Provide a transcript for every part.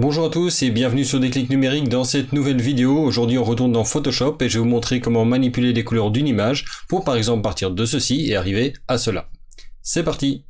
Bonjour à tous et bienvenue sur Déclic Numérique. Dans cette nouvelle vidéo, aujourd'hui on retourne dans Photoshop et je vais vous montrer comment manipuler les couleurs d'une image pour par exemple partir de ceci et arriver à cela. C'est parti!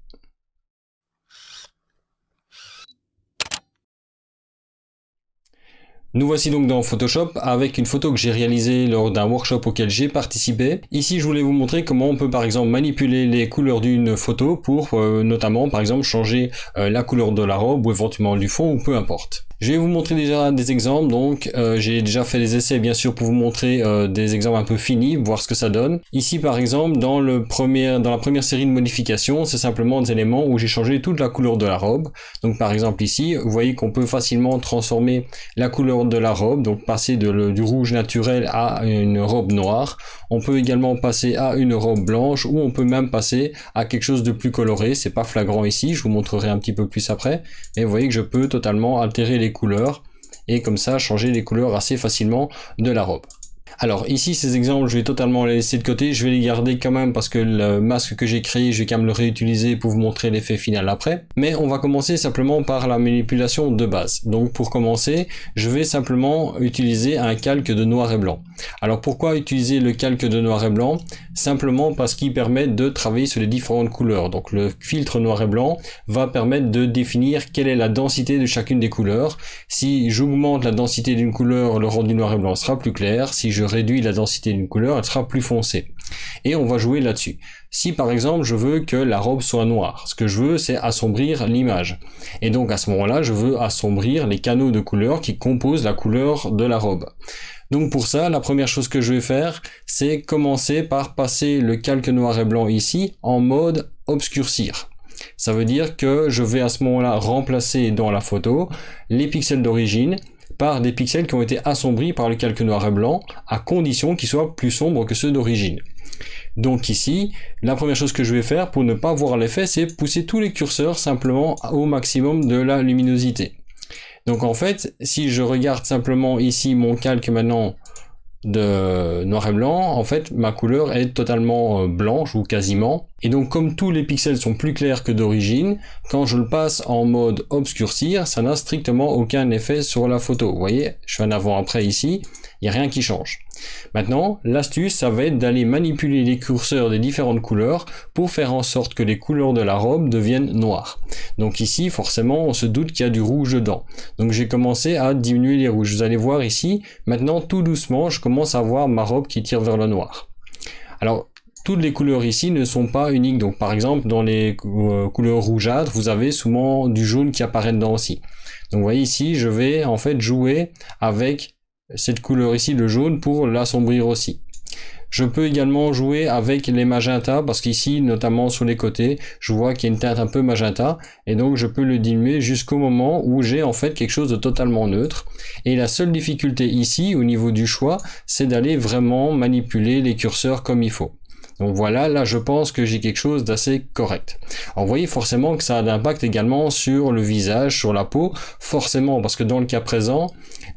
Nous voici donc dans Photoshop avec une photo que j'ai réalisée lors d'un workshop auquel j'ai participé. Ici je voulais vous montrer comment on peut par exemple manipuler les couleurs d'une photo pour notamment par exemple changer la couleur de la robe ou éventuellement du fond ou peu importe. Je vais vous montrer déjà des exemples, donc j'ai déjà fait des essais bien sûr pour vous montrer des exemples un peu finis, voir ce que ça donne. Ici par exemple dans la première série de modifications, c'est simplement des éléments où j'ai changé toute la couleur de la robe. Donc par exemple ici, vous voyez qu'on peut facilement transformer la couleur de la robe, donc passer du rouge naturel à une robe noire. On peut également passer à une robe blanche ou on peut même passer à quelque chose de plus coloré. C'est pas flagrant ici, je vous montrerai un petit peu plus après. Mais vous voyez que je peux totalement altérer les couleurs et comme ça changer les couleurs assez facilement de la robe. Alors ici ces exemples je vais totalement les laisser de côté, je vais les garder quand même parce que le masque que j'ai créé je vais quand même le réutiliser pour vous montrer l'effet final après. Mais on va commencer simplement par la manipulation de base. Donc pour commencer je vais simplement utiliser un calque de noir et blanc. Alors pourquoi utiliser le calque de noir et blanc? Simplement parce qu'il permet de travailler sur les différentes couleurs. Donc le filtre noir et blanc va permettre de définir quelle est la densité de chacune des couleurs. Si j'augmente la densité d'une couleur, le rendu noir et blanc sera plus clair. Si je réduis la densité d'une couleur, elle sera plus foncée. Et on va jouer là-dessus. Si par exemple je veux que la robe soit noire, ce que je veux c'est assombrir l'image. Et donc à ce moment-là, je veux assombrir les canaux de couleurs qui composent la couleur de la robe. Donc pour ça, la première chose que je vais faire, c'est commencer par passer le calque noir et blanc ici en mode obscurcir. Ça veut dire que je vais à ce moment-là remplacer dans la photo les pixels d'origine par des pixels qui ont été assombris par le calque noir et blanc, à condition qu'ils soient plus sombres que ceux d'origine. Donc ici, la première chose que je vais faire pour ne pas voir l'effet, c'est pousser tous les curseurs simplement au maximum de la luminosité. Donc en fait, si je regarde simplement ici mon calque maintenant de noir et blanc, en fait ma couleur est totalement blanche ou quasiment. Et donc comme tous les pixels sont plus clairs que d'origine, quand je le passe en mode obscurcir, ça n'a strictement aucun effet sur la photo. Vous voyez, je fais un avant-après ici, il n'y a rien qui change. Maintenant, l'astuce, ça va être d'aller manipuler les curseurs des différentes couleurs pour faire en sorte que les couleurs de la robe deviennent noires. Donc ici, forcément, on se doute qu'il y a du rouge dedans. Donc j'ai commencé à diminuer les rouges. Vous allez voir ici, maintenant tout doucement, je commence à voir ma robe qui tire vers le noir. Alors, toutes les couleurs ici ne sont pas uniques. Donc par exemple, dans les couleurs rougeâtres, vous avez souvent du jaune qui apparaît dedans aussi. Donc vous voyez ici, je vais en fait jouer avec cette couleur ici, le jaune, pour l'assombrir aussi. Je peux également jouer avec les magentas parce qu'ici, notamment sur les côtés, je vois qu'il y a une teinte un peu magenta et donc je peux le diminuer jusqu'au moment où j'ai en fait quelque chose de totalement neutre. Et la seule difficulté ici, au niveau du choix, c'est d'aller vraiment manipuler les curseurs comme il faut. Donc voilà, là je pense que j'ai quelque chose d'assez correct. Alors vous voyez forcément que ça a d'impact également sur le visage, sur la peau, forcément parce que dans le cas présent,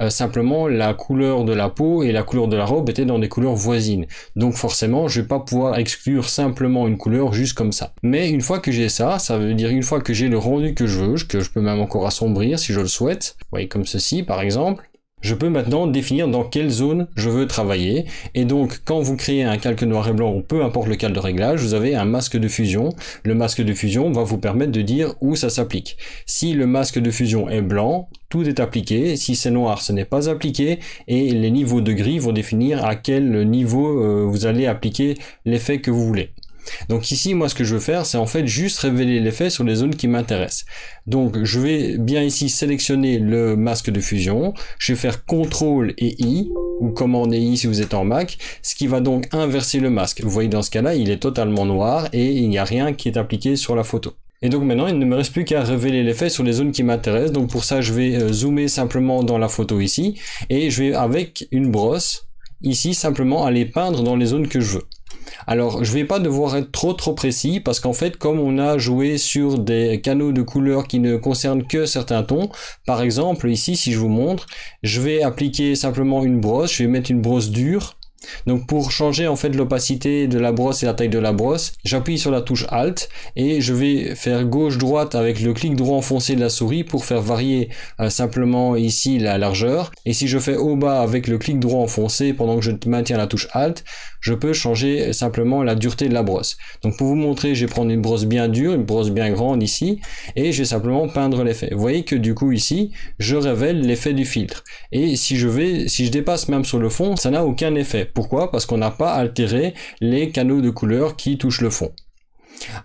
simplement la couleur de la peau et la couleur de la robe étaient dans des couleurs voisines. Donc forcément je vais pas pouvoir exclure simplement une couleur juste comme ça. Mais une fois que j'ai ça, ça veut dire une fois que j'ai le rendu que je veux, que je peux même encore assombrir si je le souhaite, vous voyez comme ceci par exemple, je peux maintenant définir dans quelle zone je veux travailler. Et donc, quand vous créez un calque noir et blanc, ou peu importe le calque de réglage, vous avez un masque de fusion. Le masque de fusion va vous permettre de dire où ça s'applique. Si le masque de fusion est blanc, tout est appliqué. Si c'est noir, ce n'est pas appliqué. Et les niveaux de gris vont définir à quel niveau vous allez appliquer l'effet que vous voulez. Donc ici, moi ce que je veux faire, c'est en fait juste révéler l'effet sur les zones qui m'intéressent. Donc je vais bien ici sélectionner le masque de fusion, je vais faire CTRL et I, ou commande et I si vous êtes en Mac, ce qui va donc inverser le masque. Vous voyez dans ce cas-là, il est totalement noir et il n'y a rien qui est appliqué sur la photo. Et donc maintenant, il ne me reste plus qu'à révéler l'effet sur les zones qui m'intéressent. Donc pour ça, je vais zoomer simplement dans la photo ici, et je vais avec une brosse, ici, simplement aller peindre dans les zones que je veux. Alors je vais pas devoir être trop précis parce qu'en fait comme on a joué sur des canaux de couleurs qui ne concernent que certains tons, par exemple ici si je vous montre, je vais appliquer simplement une brosse, je vais mettre une brosse dure Donc pour changer en fait l'opacité de la brosse et la taille de la brosse, j'appuie sur la touche Alt et je vais faire gauche-droite avec le clic droit enfoncé de la souris pour faire varier simplement ici la largeur. Et si je fais au bas avec le clic droit enfoncé pendant que je maintiens la touche Alt, je peux changer simplement la dureté de la brosse. Donc pour vous montrer, je vais prendre une brosse bien dure, une brosse bien grande ici, et je vais simplement peindre l'effet. Vous voyez que du coup ici, je révèle l'effet du filtre. Et si je dépasse même sur le fond, ça n'a aucun effet. Pourquoi? Parce qu'on n'a pas altéré les canaux de couleur qui touchent le fond.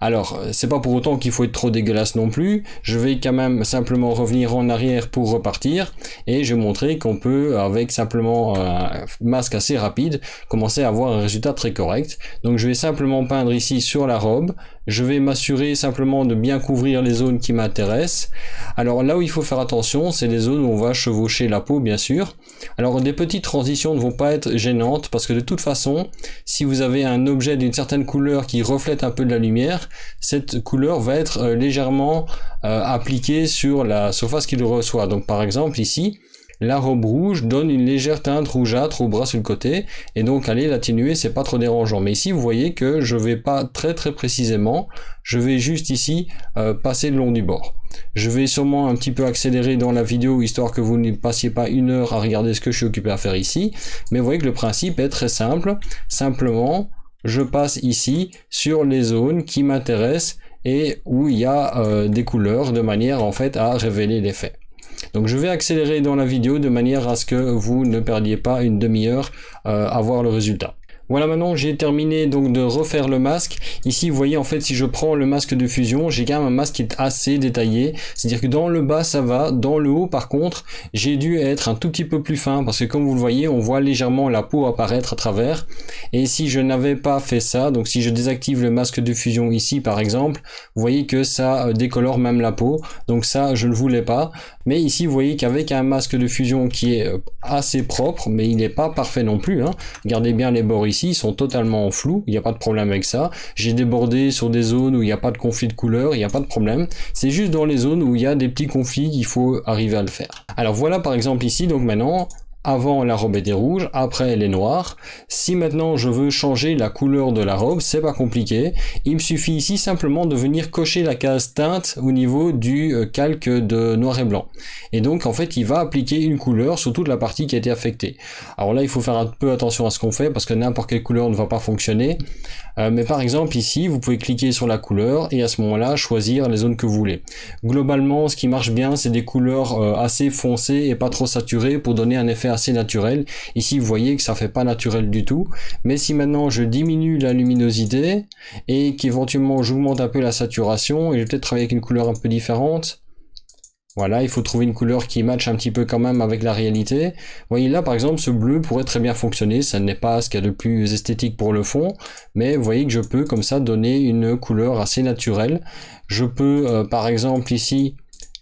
Alors, c'est pas pour autant qu'il faut être trop dégueulasse non plus. Je vais quand même simplement revenir en arrière pour repartir et je vais montrer qu'on peut, avec simplement un masque assez rapide, commencer à avoir un résultat très correct. Donc je vais simplement peindre ici sur la robe. Je vais m'assurer simplement de bien couvrir les zones qui m'intéressent. Alors là où il faut faire attention, c'est les zones où on va chevaucher la peau, bien sûr. Alors des petites transitions ne vont pas être gênantes parce que de toute façon, si vous avez un objet d'une certaine couleur qui reflète un peu de la lumière, cette couleur va être légèrement appliquée sur la surface qu'il reçoit. Donc par exemple ici, la robe rouge donne une légère teinte rougeâtre au bras sur le côté et donc aller l'atténuer, c'est pas trop dérangeant. Mais ici vous voyez que je vais pas très précisément, je vais juste ici passer le long du bord. Je vais sûrement un petit peu accélérer dans la vidéo histoire que vous ne passiez pas une heure à regarder ce que je suis occupé à faire ici, mais vous voyez que le principe est très simple. Simplement je passe ici sur les zones qui m'intéressent et où il y a des couleurs de manière en fait à révéler l'effet. Donc je vais accélérer dans la vidéo de manière à ce que vous ne perdiez pas une demi-heure à voir le résultat. Voilà, maintenant j'ai terminé donc de refaire le masque. Ici vous voyez en fait si je prends le masque de fusion, j'ai quand même un masque qui est assez détaillé. C'est-à-dire que dans le bas ça va, dans le haut par contre j'ai dû être un tout petit peu plus fin parce que comme vous le voyez on voit légèrement la peau apparaître à travers. Et si je n'avais pas fait ça, donc si je désactive le masque de fusion ici par exemple, vous voyez que ça décolore même la peau. Donc ça je ne voulais pas. Mais ici vous voyez qu'avec un masque de fusion qui est assez propre, mais il n'est pas parfait non plus, hein. Regardez bien les bords ici, ils sont totalement flous, il n'y a pas de problème avec ça. J'ai débordé sur des zones où il n'y a pas de conflit de couleurs, il n'y a pas de problème. C'est juste dans les zones où il y a des petits conflits qu'il faut arriver à le faire. Alors voilà par exemple ici, donc maintenant, avant la robe était rouge, après elle est noire. Si maintenant je veux changer la couleur de la robe, c'est pas compliqué. Il me suffit ici simplement de venir cocher la case teinte au niveau du calque de noir et blanc. Et donc en fait il va appliquer une couleur sur toute la partie qui a été affectée. Alors là il faut faire un peu attention à ce qu'on fait parce que n'importe quelle couleur ne va pas fonctionner. Mais par exemple ici vous pouvez cliquer sur la couleur et à ce moment là choisir les zones que vous voulez. Globalement ce qui marche bien c'est des couleurs assez foncées et pas trop saturées pour donner un effet assez naturel. Ici vous voyez que ça fait pas naturel du tout, mais si maintenant je diminue la luminosité et qu'éventuellement j'augmente un peu la saturation et je vais peut-être travailler avec une couleur un peu différente. Voilà, il faut trouver une couleur qui matche un petit peu quand même avec la réalité. Vous voyez là par exemple ce bleu pourrait très bien fonctionner, ça n'est pas ce qu'il y a de plus esthétique pour le fond, mais vous voyez que je peux comme ça donner une couleur assez naturelle. Je peux par exemple ici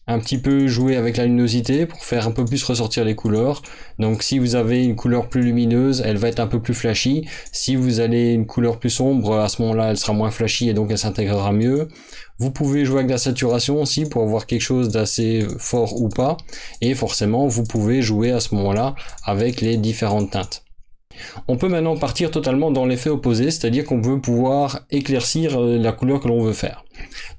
un petit peu jouer avec la luminosité pour faire un peu plus ressortir les couleurs. Donc si vous avez une couleur plus lumineuse, elle va être un peu plus flashy. Si vous avez une couleur plus sombre, à ce moment-là, elle sera moins flashy et donc elle s'intégrera mieux. Vous pouvez jouer avec la saturation aussi pour avoir quelque chose d'assez fort ou pas. Et forcément, vous pouvez jouer à ce moment-là avec les différentes teintes. On peut maintenant partir totalement dans l'effet opposé, c'est-à-dire qu'on peut pouvoir éclaircir la couleur que l'on veut faire.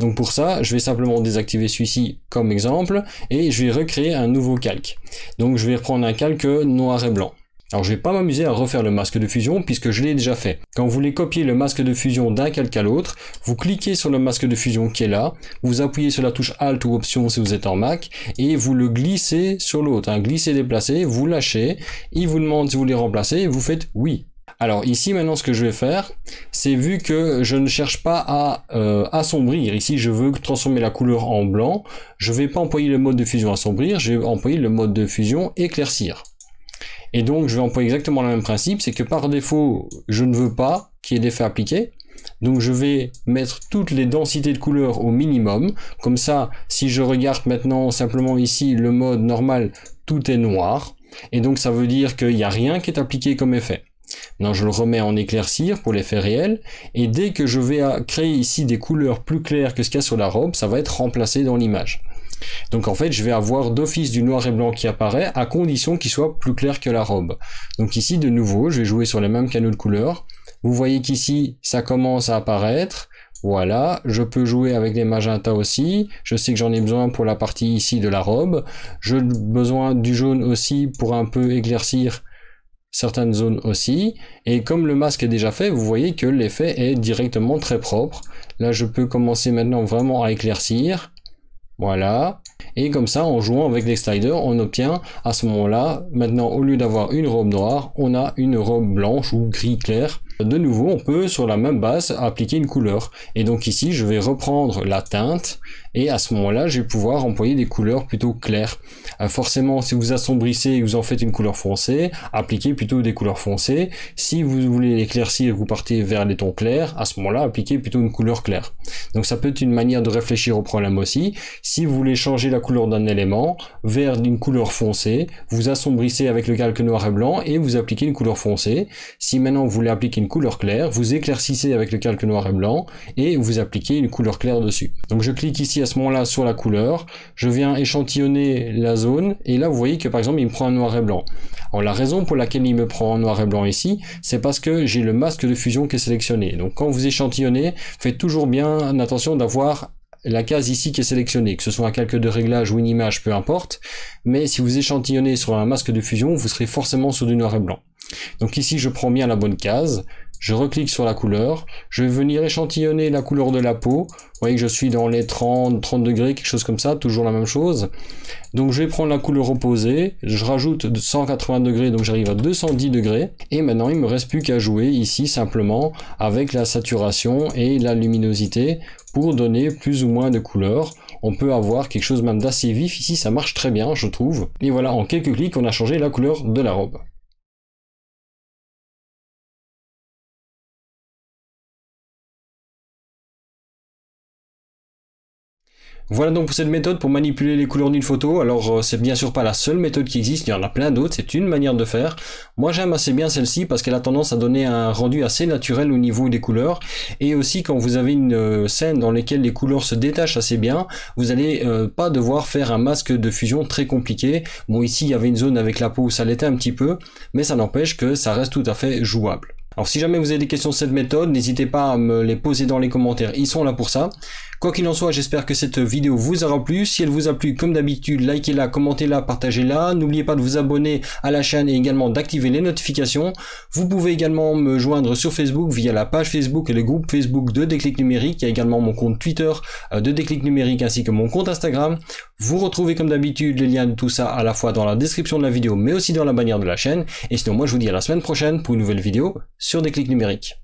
Donc pour ça, je vais simplement désactiver celui-ci comme exemple, et je vais recréer un nouveau calque. Donc je vais reprendre un calque noir et blanc. Alors je vais pas m'amuser à refaire le masque de fusion puisque je l'ai déjà fait. Quand vous voulez copier le masque de fusion d'un calque à l'autre, vous cliquez sur le masque de fusion qui est là, vous appuyez sur la touche Alt ou Option si vous êtes en Mac, et vous le glissez sur l'autre, hein, glisser, déplacer, vous lâchez, il vous demande si vous voulez remplacer, et vous faites oui. Alors ici maintenant ce que je vais faire, c'est vu que je ne cherche pas à assombrir, ici je veux transformer la couleur en blanc, je vais pas employer le mode de fusion assombrir, je vais employer le mode de fusion éclaircir. Et donc je vais employer exactement le même principe, c'est que par défaut je ne veux pas qu'il y ait d'effet appliqué, donc je vais mettre toutes les densités de couleurs au minimum, comme ça si je regarde maintenant simplement ici le mode normal, tout est noir, et donc ça veut dire qu'il n'y a rien qui est appliqué comme effet. Maintenant je le remets en éclaircir pour l'effet réel, et dès que je vais créer ici des couleurs plus claires que ce qu'il y a sur la robe, ça va être remplacé dans l'image. Donc en fait, je vais avoir d'office du noir et blanc qui apparaît à condition qu'il soit plus clair que la robe. Donc ici, de nouveau, je vais jouer sur les mêmes canaux de couleurs. Vous voyez qu'ici, ça commence à apparaître. Voilà, je peux jouer avec les magentas aussi. Je sais que j'en ai besoin pour la partie ici de la robe. J'ai besoin du jaune aussi pour un peu éclaircir certaines zones aussi. Et comme le masque est déjà fait, vous voyez que l'effet est directement très propre. Là, je peux commencer maintenant vraiment à éclaircir. Voilà. Et comme ça, en jouant avec les sliders, on obtient à ce moment-là, maintenant au lieu d'avoir une robe noire, on a une robe blanche ou gris clair. De nouveau, on peut sur la même base appliquer une couleur. Et donc ici, je vais reprendre la teinte et à ce moment-là, je vais pouvoir employer des couleurs plutôt claires. Forcément, si vous assombrissez et vous en faites une couleur foncée, appliquez plutôt des couleurs foncées. Si vous voulez l'éclaircir, vous partez vers les tons clairs, à ce moment-là, appliquez plutôt une couleur claire. Donc ça peut être une manière de réfléchir au problème aussi. Si vous voulez changer la couleur d'un élément vers une couleur foncée, vous assombrissez avec le calque noir et blanc et vous appliquez une couleur foncée. Si maintenant vous voulez appliquer une couleur claire, vous éclaircissez avec le calque noir et blanc et vous appliquez une couleur claire dessus. Donc je clique ici à ce moment-là sur la couleur, je viens échantillonner la zone et là vous voyez que par exemple il me prend un noir et blanc. Alors la raison pour laquelle il me prend un noir et blanc ici, c'est parce que j'ai le masque de fusion qui est sélectionné. Donc quand vous échantillonnez, faites toujours bien attention d'avoir la case ici qui est sélectionnée, que ce soit un calque de réglage ou une image, peu importe, mais si vous échantillonnez sur un masque de fusion, vous serez forcément sur du noir et blanc. Donc ici je prends bien la bonne case, je reclique sur la couleur, je vais venir échantillonner la couleur de la peau, vous voyez que je suis dans les 30 degrés, quelque chose comme ça, toujours la même chose. Donc je vais prendre la couleur opposée, je rajoute 180 degrés, donc j'arrive à 210 degrés, et maintenant il me reste plus qu'à jouer ici simplement avec la saturation et la luminosité pour donner plus ou moins de couleurs. On peut avoir quelque chose même d'assez vif, ici ça marche très bien je trouve, et voilà, en quelques clics on a changé la couleur de la robe. Voilà donc pour cette méthode pour manipuler les couleurs d'une photo. Alors c'est bien sûr pas la seule méthode qui existe, il y en a plein d'autres, c'est une manière de faire. Moi j'aime assez bien celle-ci parce qu'elle a tendance à donner un rendu assez naturel au niveau des couleurs. Et aussi quand vous avez une scène dans laquelle les couleurs se détachent assez bien, vous n'allez pas devoir faire un masque de fusion très compliqué. Bon ici il y avait une zone avec la peau où ça l'était un petit peu, mais ça n'empêche que ça reste tout à fait jouable. Alors si jamais vous avez des questions sur cette méthode, n'hésitez pas à me les poser dans les commentaires, ils sont là pour ça. Quoi qu'il en soit, j'espère que cette vidéo vous aura plu. Si elle vous a plu, comme d'habitude, likez-la, commentez-la, partagez-la. N'oubliez pas de vous abonner à la chaîne et également d'activer les notifications. Vous pouvez également me joindre sur Facebook via la page Facebook et le groupe Facebook de Déclic Numérique. Il y a également mon compte Twitter de Déclic Numérique ainsi que mon compte Instagram. Vous retrouvez comme d'habitude les liens de tout ça à la fois dans la description de la vidéo mais aussi dans la bannière de la chaîne. Et sinon moi je vous dis à la semaine prochaine pour une nouvelle vidéo sur Déclic Numérique.